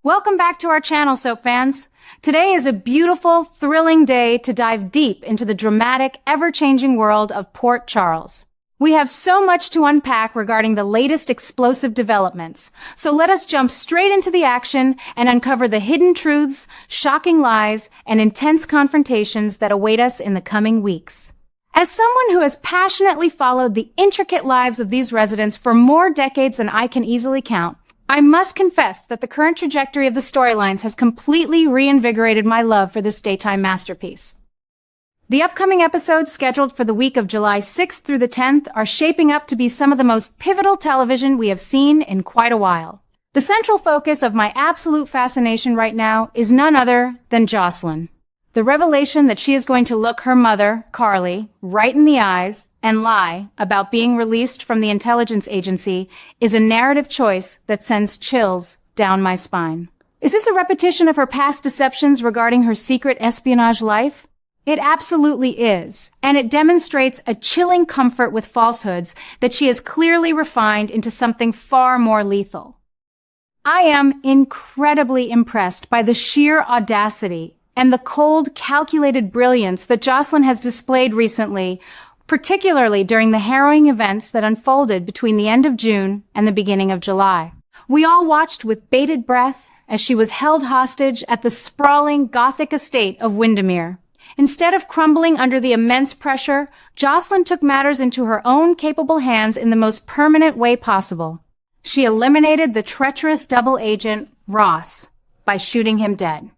Welcome back to our channel, soap fans. Today is a beautiful, thrilling day to dive deep into the dramatic, ever-changing world of Port Charles. We have so much to unpack regarding the latest explosive developments, so let us jump straight into the action and uncover the hidden truths, shocking lies, and intense confrontations that await us in the coming weeks. As someone who has passionately followed the intricate lives of these residents for more decades than I can easily count, I must confess that the current trajectory of the storylines has completely reinvigorated my love for this daytime masterpiece. The upcoming episodes scheduled for the week of July 6th through the 10th are shaping up to be some of the most pivotal television we have seen in quite a while. The central focus of my absolute fascination right now is none other than Jocelyn. The revelation that she is going to look her mother, Carly, right in the eyes and lie about being released from the intelligence agency is a narrative choice that sends chills down my spine. Is this a repetition of her past deceptions regarding her secret espionage life? It absolutely is, and it demonstrates a chilling comfort with falsehoods that she has clearly refined into something far more lethal. I am incredibly impressed by the sheer audacity and the cold, calculated brilliance that Jocelyn has displayed recently, particularly during the harrowing events that unfolded between the end of June and the beginning of July. We all watched with bated breath as she was held hostage at the sprawling Gothic estate of Windermere. Instead of crumbling under the immense pressure, Jocelyn took matters into her own capable hands in the most permanent way possible. She eliminated the treacherous double agent, Ross, by shooting him dead.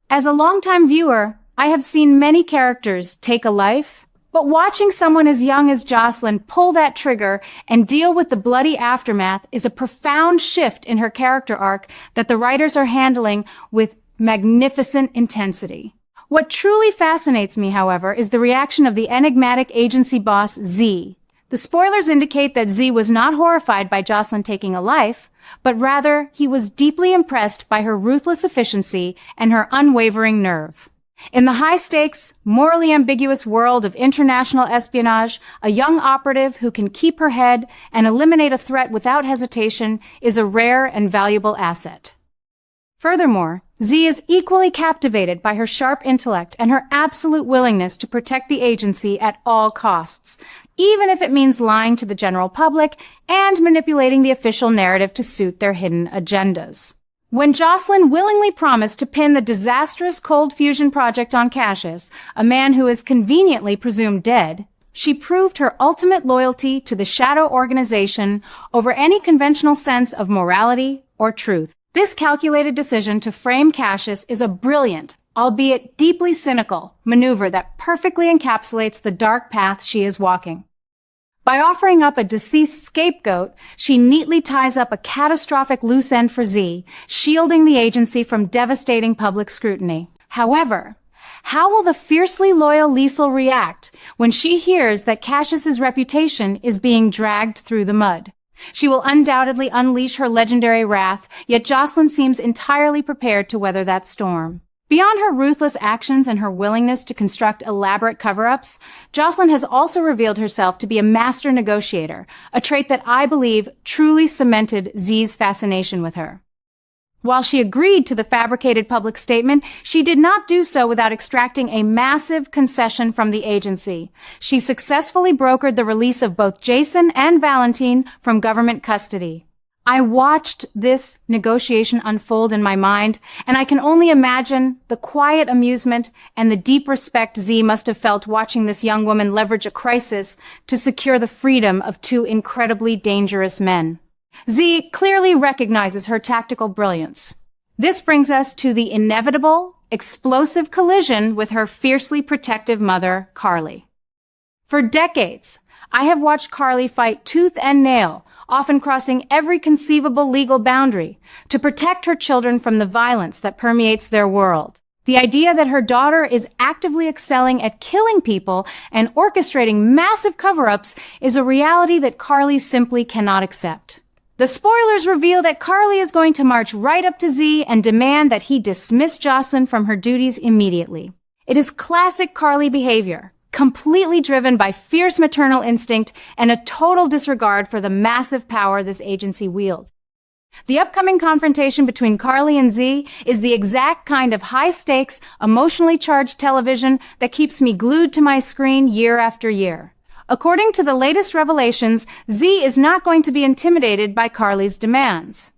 As a longtime viewer, I have seen many characters take a life, but watching someone as young as Jocelyn pull that trigger and deal with the bloody aftermath is a profound shift in her character arc that the writers are handling with magnificent intensity. What truly fascinates me, however, is the reaction of the enigmatic agency boss, Z. The spoilers indicate that Z was not horrified by Jocelyn taking a life, but rather he was deeply impressed by her ruthless efficiency and her unwavering nerve. In the high-stakes, morally ambiguous world of international espionage, a young operative who can keep her head and eliminate a threat without hesitation is a rare and valuable asset. Furthermore, Z is equally captivated by her sharp intellect and her absolute willingness to protect the agency at all costs, even if it means lying to the general public and manipulating the official narrative to suit their hidden agendas. When Jocelyn willingly promised to pin the disastrous cold fusion project on Cassius, a man who is conveniently presumed dead, she proved her ultimate loyalty to the Shadow organization over any conventional sense of morality or truth. This calculated decision to frame Cassius is a brilliant, albeit deeply cynical, maneuver that perfectly encapsulates the dark path she is walking. By offering up a deceased scapegoat, she neatly ties up a catastrophic loose end for Z, shielding the agency from devastating public scrutiny. However, how will the fiercely loyal Liesl react when she hears that Cassius's reputation is being dragged through the mud? She will undoubtedly unleash her legendary wrath, yet Jocelyn seems entirely prepared to weather that storm. Beyond her ruthless actions and her willingness to construct elaborate cover-ups, Jocelyn has also revealed herself to be a master negotiator, a trait that I believe truly cemented Z's fascination with her. While she agreed to the fabricated public statement, she did not do so without extracting a massive concession from the agency. She successfully brokered the release of both Jason and Valentine from government custody. I watched this negotiation unfold in my mind, and I can only imagine the quiet amusement and the deep respect Z must have felt watching this young woman leverage a crisis to secure the freedom of two incredibly dangerous men. Z clearly recognizes her tactical brilliance. This brings us to the inevitable, explosive collision with her fiercely protective mother, Carly. For decades, I have watched Carly fight tooth and nail, often crossing every conceivable legal boundary, to protect her children from the violence that permeates their world. The idea that her daughter is actively excelling at killing people and orchestrating massive cover-ups is a reality that Carly simply cannot accept. The spoilers reveal that Carly is going to march right up to Z and demand that he dismiss Jocelyn from her duties immediately. It is classic Carly behavior, completely driven by fierce maternal instinct and a total disregard for the massive power this agency wields. The upcoming confrontation between Carly and Z is the exact kind of high-stakes, emotionally charged television that keeps me glued to my screen year after year. According to the latest revelations, Z is not going to be intimidated by Carly's demands.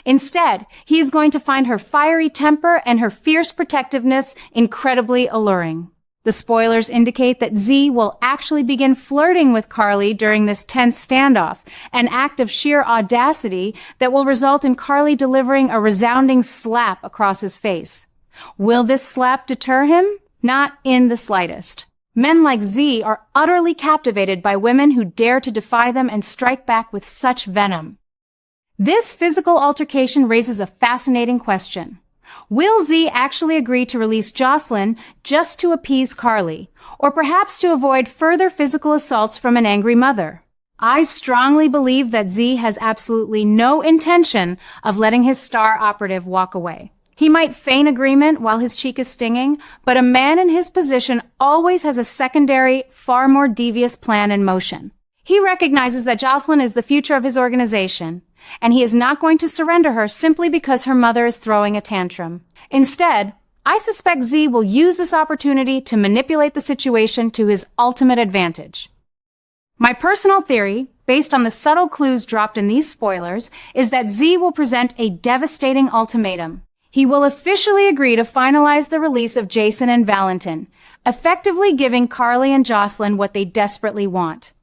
Instead, he is going to find her fiery temper and her fierce protectiveness incredibly alluring. The spoilers indicate that Z will actually begin flirting with Carly during this tense standoff, an act of sheer audacity that will result in Carly delivering a resounding slap across his face. Will this slap deter him? Not in the slightest. Men like Z are utterly captivated by women who dare to defy them and strike back with such venom. This physical altercation raises a fascinating question. Will Z actually agree to release Jocelyn just to appease Carly, or perhaps to avoid further physical assaults from an angry mother? I strongly believe that Z has absolutely no intention of letting his star operative walk away. He might feign agreement while his cheek is stinging, but a man in his position always has a secondary, far more devious plan in motion. He recognizes that Jocelyn is the future of his organization, and he is not going to surrender her simply because her mother is throwing a tantrum. Instead, I suspect Z will use this opportunity to manipulate the situation to his ultimate advantage. My personal theory, based on the subtle clues dropped in these spoilers, is that Z will present a devastating ultimatum. He will officially agree to finalize the release of Jason and Valentin, effectively giving Carly and Jocelyn what they desperately want.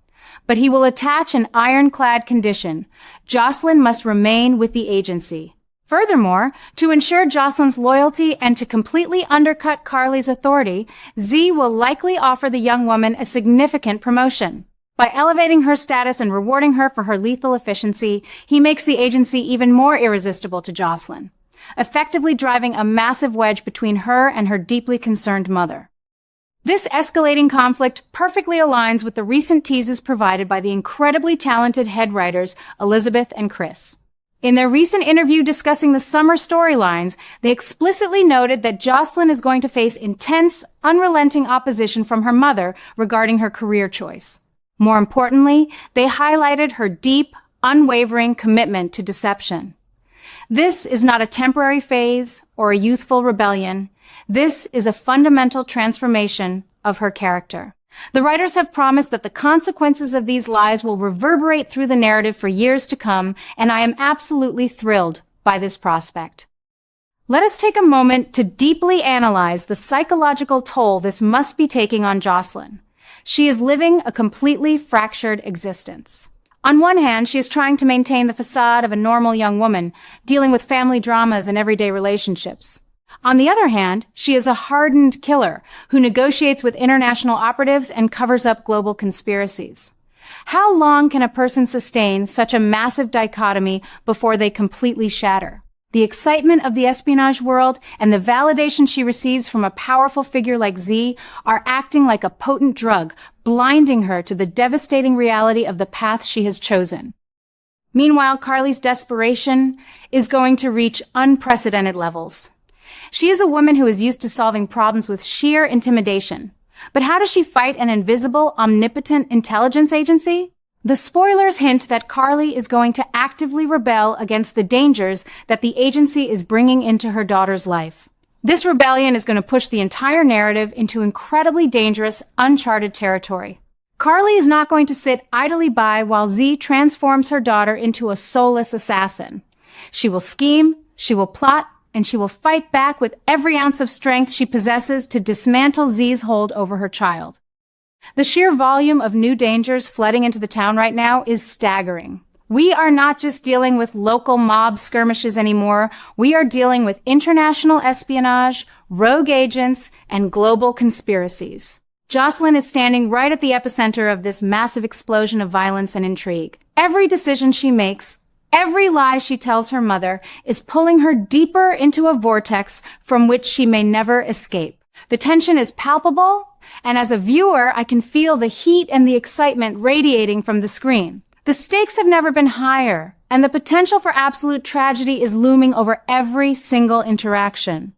But he will attach an ironclad condition. Jocelyn must remain with the agency. Furthermore, to ensure Jocelyn's loyalty and to completely undercut Carly's authority, Z will likely offer the young woman a significant promotion. By elevating her status and rewarding her for her lethal efficiency, he makes the agency even more irresistible to Jocelyn, effectively driving a massive wedge between her and her deeply concerned mother. This escalating conflict perfectly aligns with the recent teases provided by the incredibly talented head writers Elizabeth and Chris. In their recent interview discussing the summer storylines, they explicitly noted that Jocelyn is going to face intense, unrelenting opposition from her mother regarding her career choice. More importantly, they highlighted her deep, unwavering commitment to deception. This is not a temporary phase or a youthful rebellion. This is a fundamental transformation of her character. The writers have promised that the consequences of these lies will reverberate through the narrative for years to come, and I am absolutely thrilled by this prospect. Let us take a moment to deeply analyze the psychological toll this must be taking on Jocelyn. She is living a completely fractured existence. On one hand, she is trying to maintain the facade of a normal young woman, dealing with family dramas and everyday relationships. On the other hand, she is a hardened killer who negotiates with international operatives and covers up global conspiracies. How long can a person sustain such a massive dichotomy before they completely shatter? The excitement of the espionage world and the validation she receives from a powerful figure like Z are acting like a potent drug, blinding her to the devastating reality of the path she has chosen. Meanwhile, Carly's desperation is going to reach unprecedented levels. She is a woman who is used to solving problems with sheer intimidation. But how does she fight an invisible, omnipotent intelligence agency? The spoilers hint that Carly is going to actively rebel against the dangers that the agency is bringing into her daughter's life. This rebellion is going to push the entire narrative into incredibly dangerous, uncharted territory. Carly is not going to sit idly by while Z transforms her daughter into a soulless assassin. She will scheme, she will plot, and she will fight back with every ounce of strength she possesses to dismantle Z's hold over her child. The sheer volume of new dangers flooding into the town right now is staggering. We are not just dealing with local mob skirmishes anymore. We are dealing with international espionage, rogue agents, and global conspiracies. Jocelyn is standing right at the epicenter of this massive explosion of violence and intrigue. Every decision she makes, every lie she tells her mother is pulling her deeper into a vortex from which she may never escape. The tension is palpable, and as a viewer, I can feel the heat and the excitement radiating from the screen. The stakes have never been higher, and the potential for absolute tragedy is looming over every single interaction.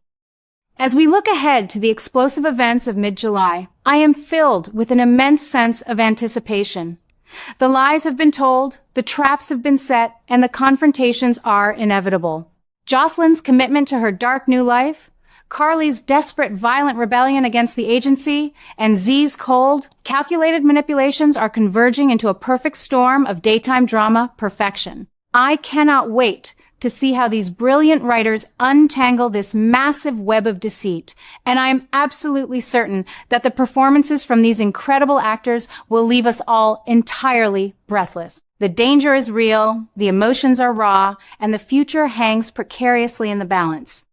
As we look ahead to the explosive events of mid-July, I am filled with an immense sense of anticipation. The lies have been told, the traps have been set, and the confrontations are inevitable. Jocelyn's commitment to her dark new life, Carly's desperate, violent rebellion against the agency, and Z's cold, calculated manipulations are converging into a perfect storm of daytime drama perfection. I cannot wait to see how these brilliant writers untangle this massive web of deceit, and I am absolutely certain that the performances from these incredible actors will leave us all entirely breathless. The danger is real, the emotions are raw, and the future hangs precariously in the balance.